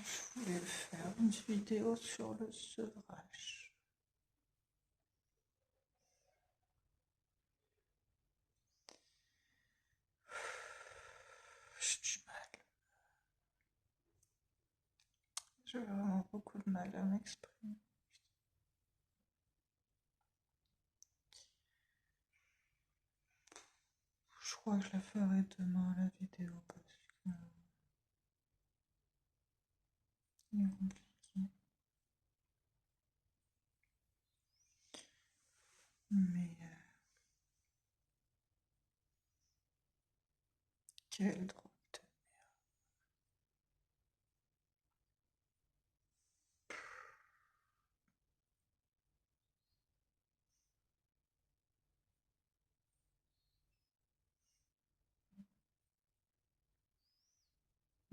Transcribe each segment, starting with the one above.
Je voulais faire une vidéo sur le sevrage. J'ai du mal. J'ai vraiment beaucoup de mal à m'exprimer. Je crois que je la ferai demain la vidéo parce que c'est compliqué. Mais quelle drôle de merde.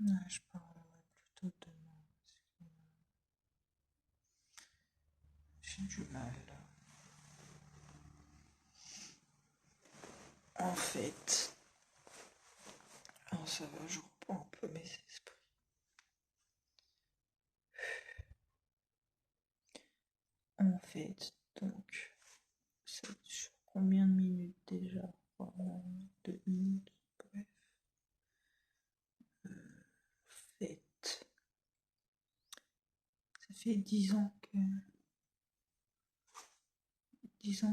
Ouais, je parlerai plutôt demain parce que j'ai du mal. En fait, alors ça va, je reprends un peu mes esprits. En fait, donc, ça dure combien de minutes déjà? Voilà, 2 minutes, bref. Fait, ça fait 10 ans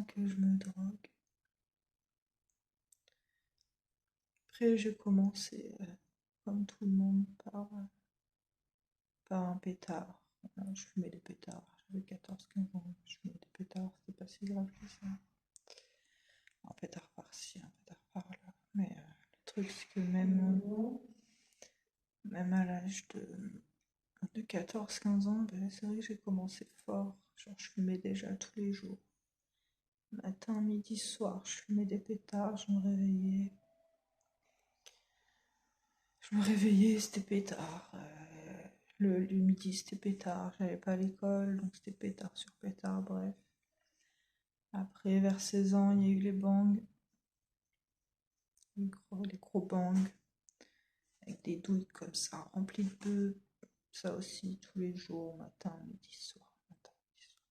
que je me drogue. Après, j'ai commencé, comme tout le monde, par un pétard. Voilà, je fumais des pétards. J'avais 14-15 ans. Je fumais des pétards, c'était pas si grave que ça. Un pétard par-ci, un pétard par-là. Mais le truc, c'est que même à l'âge de 14-15 ans, ben, c'est vrai que j'ai commencé fort. Genre, je fumais déjà tous les jours. Matin, midi, soir, je fumais des pétards, je me réveillais, c'était pétard. Le midi, c'était pétard. J'allais pas à l'école, donc c'était pétard sur pétard, bref. Après, vers 16 ans, il y a eu les bangs, les gros bangs, avec des douilles comme ça, remplies de bœufs. Ça aussi, tous les jours, matin, midi, soir. Matin, midi, soir.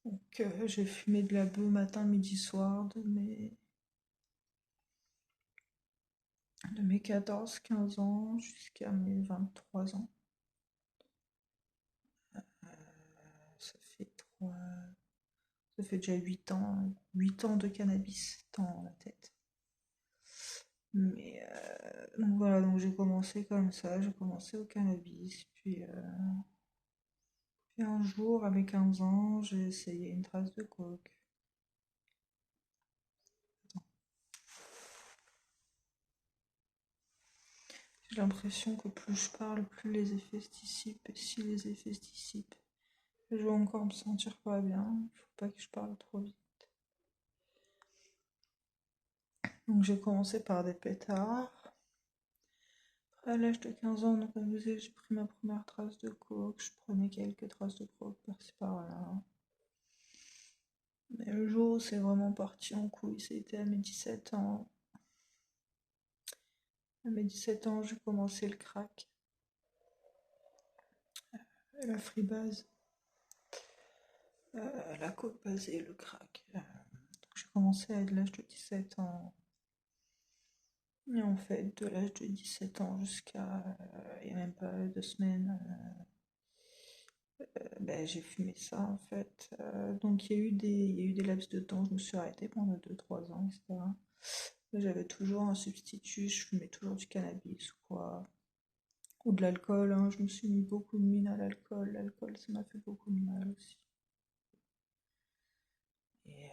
Donc, j'ai fumé de la bœuf matin, midi, soir de mes 14-15 ans jusqu'à mes 23 ans. Ça fait ça fait déjà 8 ans de cannabis dans la tête. Mais donc voilà, donc j'ai commencé comme ça, j'ai commencé au cannabis, puis un jour, à mes 15 ans, j'ai essayé une trace de coke. J'ai l'impression que plus je parle, plus les effets se dissipent, et si les effets se dissipent, je vais encore me sentir pas bien, il faut pas que je parle trop vite. Donc j'ai commencé par des pétards. À l'âge de 15 ans, donc comme je disais, j'ai pris ma première trace de coke, je prenais quelques traces de coke par-ci par-là. Mais le jour où c'est vraiment parti en couille, c'était à mes 17 ans. À mes 17 ans, j'ai commencé le crack, la freebase, la coke basée, le crack. Donc j'ai commencé à l'âge de 17 ans. Et en fait, de l'âge de 17 ans jusqu'à il n'y a même pas 2 semaines, ben, j'ai fumé ça en fait. Donc il y a eu des laps de temps, je me suis arrêtée pendant 2-3 ans, etc. Mais j'avais toujours un substitut, je fumais toujours du cannabis ou quoi. Ou de l'alcool, hein. Je me suis mis beaucoup de mine à l'alcool. L'alcool, ça m'a fait beaucoup de mal aussi. Et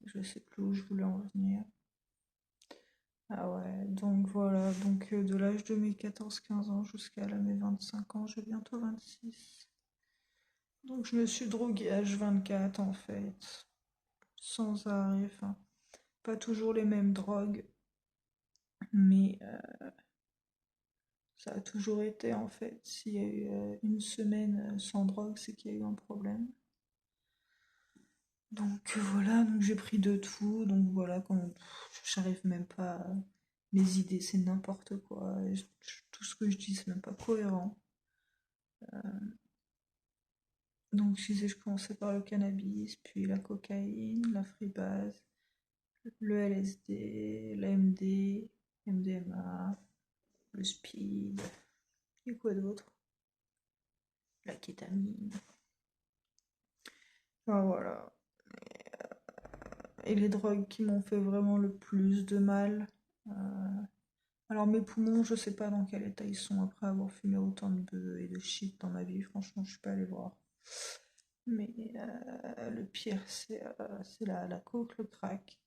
je sais plus où je voulais en venir. Ah ouais, donc voilà, donc de l'âge de mes 14-15 ans jusqu'à mes 25 ans, j'ai bientôt 26. Donc je me suis droguée à H24 en fait, sans arrêt, enfin, pas toujours les mêmes drogues, mais ça a toujours été en fait, s'il y a eu une semaine sans drogue, c'est qu'il y a eu un problème. Donc voilà, donc j'ai pris de tout, donc voilà, quand j'arrive même pas Mes idées, c'est n'importe quoi. Tout ce que je dis, c'est même pas cohérent. Donc, je disais, je commençais par le cannabis, puis la cocaïne, la freebase, le LSD, l'AMD, MDMA, le speed, et quoi d'autre? La kétamine. Enfin, voilà. Et les drogues qui m'ont fait vraiment le plus de mal. Alors mes poumons, je sais pas dans quel état ils sont après avoir fumé autant de bœufs et de shit dans ma vie. Franchement, je suis pas allée voir. Mais le pire, c'est la coke, le crack.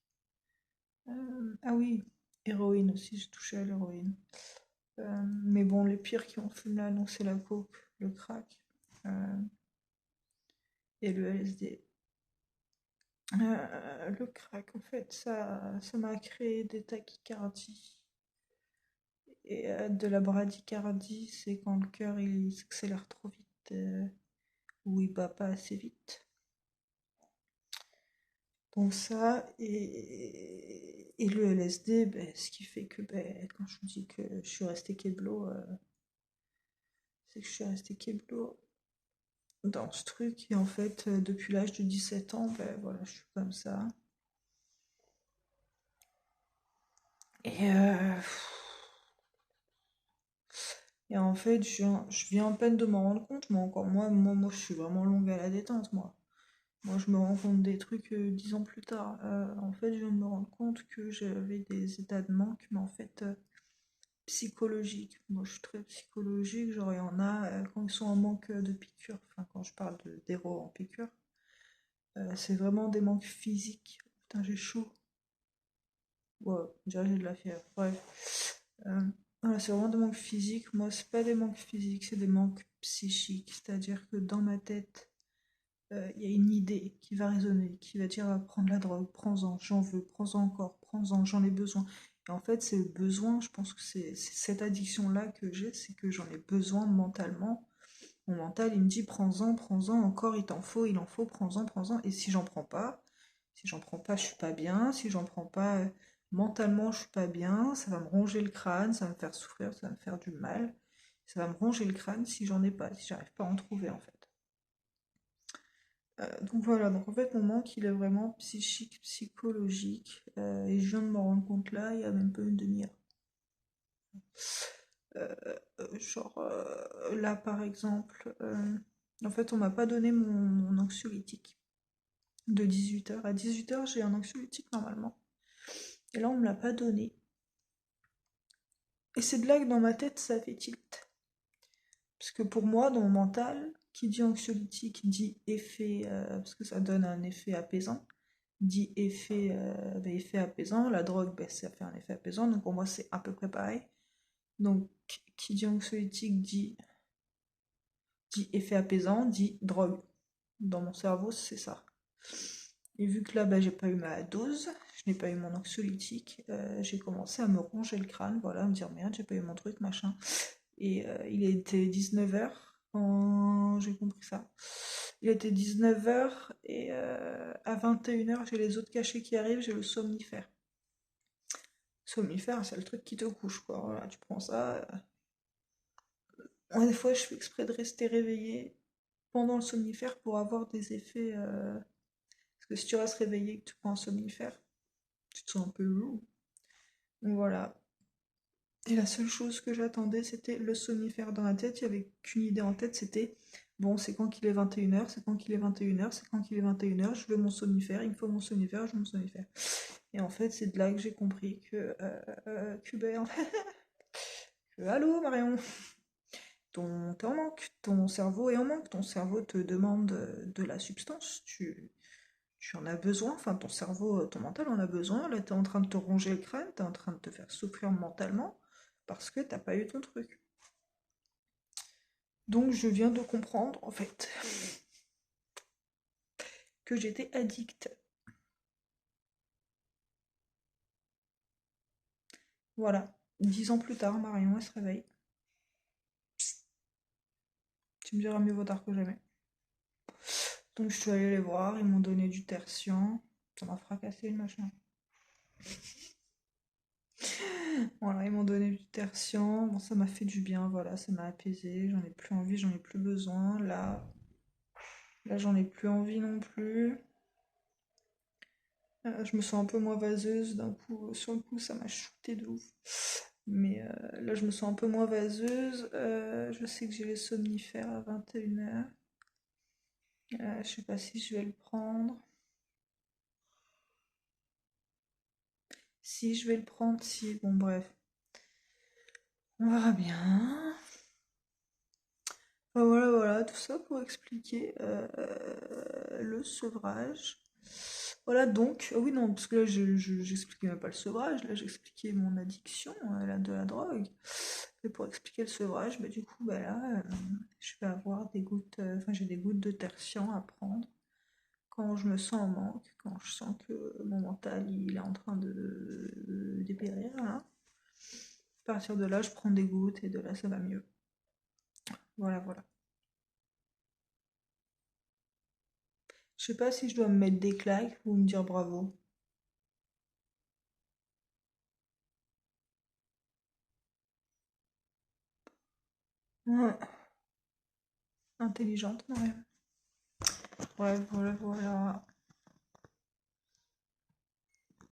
Ah oui, héroïne aussi, j'ai touché à l'héroïne. Mais bon, les pires qui ont fumé là, non, c'est la coke, le crack euh, et le LSD. Le crack, en fait, ça m'a créé des tachycardies. Et de la bradycardie, c'est quand le cœur il s'accélère trop vite ou il bat pas assez vite. Donc ça, et le LSD, ben, ce qui fait que ben, quand je vous dis que je suis restée kéblo, c'est que je suis restée kéblo dans ce truc. Et en fait, depuis l'âge de 17 ans, ben voilà, je suis comme ça. Et, euh, et en fait, je viens à peine de m'en rendre compte, mais encore moi, je suis vraiment longue à la détente, moi. Moi, je me rends compte des trucs 10 ans plus tard. En fait, je viens de me rendre compte que j'avais des états de manque, mais en fait, psychologiques. Moi, je suis très psychologique. Genre, il y en a quand ils sont en manque de piqûres. Enfin, quand je parle d'héros en piqûre, c'est vraiment des manques physiques. Putain, j'ai chaud. Ouais, déjà, j'ai de la fièvre. Bref. Voilà, c'est vraiment des manques physiques. Moi, c'est pas des manques physiques, c'est des manques psychiques. C'est-à-dire que dans ma tête, il y a une idée qui va résonner, qui va dire prends de la drogue, prends-en, j'en veux, prends-en encore, prends-en, j'en ai besoin. Et en fait, c'est le besoin, je pense que c'est cette addiction-là que j'ai, c'est que j'en ai besoin mentalement. Mon mental, il me dit prends-en, prends-en, encore, il t'en faut, il en faut, prends-en, prends-en. Et si j'en prends pas, je suis pas bien. Si j'en prends pas mentalement, je suis pas bien. Ça va me ronger le crâne, ça va me faire souffrir, ça va me faire du mal. Ça va me ronger le crâne si j'en ai pas, si j'arrive pas à en trouver en fait. Donc voilà, donc en fait mon manque il est vraiment psychique, psychologique, et je viens de m'en rendre compte là, il y a même pas une demi-heure. Là par exemple, en fait on m'a pas donné mon anxiolytique de 18 h. À 18 h j'ai un anxiolytique normalement, et là on me l'a pas donné. Et c'est de là que dans ma tête ça fait tilt. Parce que pour moi, dans mon mental, qui dit anxiolytique dit effet, parce que ça donne un effet apaisant, dit effet, effet apaisant. La drogue, ça fait un effet apaisant. Donc pour moi, c'est à peu près pareil. Donc qui dit anxiolytique dit effet apaisant, dit drogue. Dans mon cerveau, c'est ça. Et vu que là, j'ai pas eu ma dose, je n'ai pas eu mon anxiolytique, j'ai commencé à me ronger le crâne, voilà, à me dire merde, j'ai pas eu mon truc, machin. Et il était 19 h quand j'ai compris ça. Il était 19 h et à 21 h j'ai les autres cachets qui arrivent, j'ai le somnifère. Somnifère, c'est le truc qui te couche, quoi. Voilà, tu prends ça. Moi, des fois, je fais exprès de rester réveillé pendant le somnifère pour avoir des effets. Parce que si tu restes réveillé et que tu prends un somnifère, tu te sens un peu lourd. Donc voilà. Et la seule chose que j'attendais, c'était le somnifère dans la tête. Il n'y avait qu'une idée en tête, c'était bon, c'est quand qu'il est 21 h, c'est quand qu'il est 21 h, c'est quand qu'il est 21 h, je veux mon somnifère, il me faut mon somnifère, je veux mon somnifère. Et en fait, c'est de là que j'ai compris en fait, allô Marion, t'es en manque, ton cerveau est en manque, ton cerveau te demande de la substance, tu en as besoin, enfin ton cerveau, ton mental en a besoin, là t'es en train de te ronger le crâne, t'es en train de te faire souffrir mentalement parce que t'as pas eu ton truc. Donc je viens de comprendre en fait que j'étais addict. Voilà. 10 ans plus tard, Marion elle se réveille. Tu me diras mieux vaut tard que jamais. Donc je suis allée les voir, ils m'ont donné du tertian, ça m'a fracassé le machin. Voilà, ils m'ont donné du tertian. Bon, ça m'a fait du bien, voilà, ça m'a apaisé. J'en ai plus envie, j'en ai plus besoin. Là, j'en ai plus envie non plus. Je me sens un peu moins vaseuse d'un coup. Sur le coup, ça m'a shooté de ouf. Mais là, je me sens un peu moins vaseuse. Je sais que j'ai les somnifères à 21h. Je sais pas si je vais le prendre. Si je vais le prendre, si. Bon, bref. On verra bien. Enfin, voilà, voilà, tout ça pour expliquer le sevrage. Voilà donc, oui non, parce que là j'expliquais même pas le sevrage, là j'expliquais mon addiction de la drogue. Et pour expliquer le sevrage, bah, du coup bah, là je vais avoir des gouttes, enfin j'ai des gouttes de tertian à prendre quand je me sens en manque, quand je sens que mon mental il est en train de dépérir là. À partir de là je prends des gouttes et de là ça va mieux. Voilà voilà. Je sais pas si je dois me mettre des claques ou me dire bravo. Ouais, intelligente, ouais. Ouais, voilà, voilà.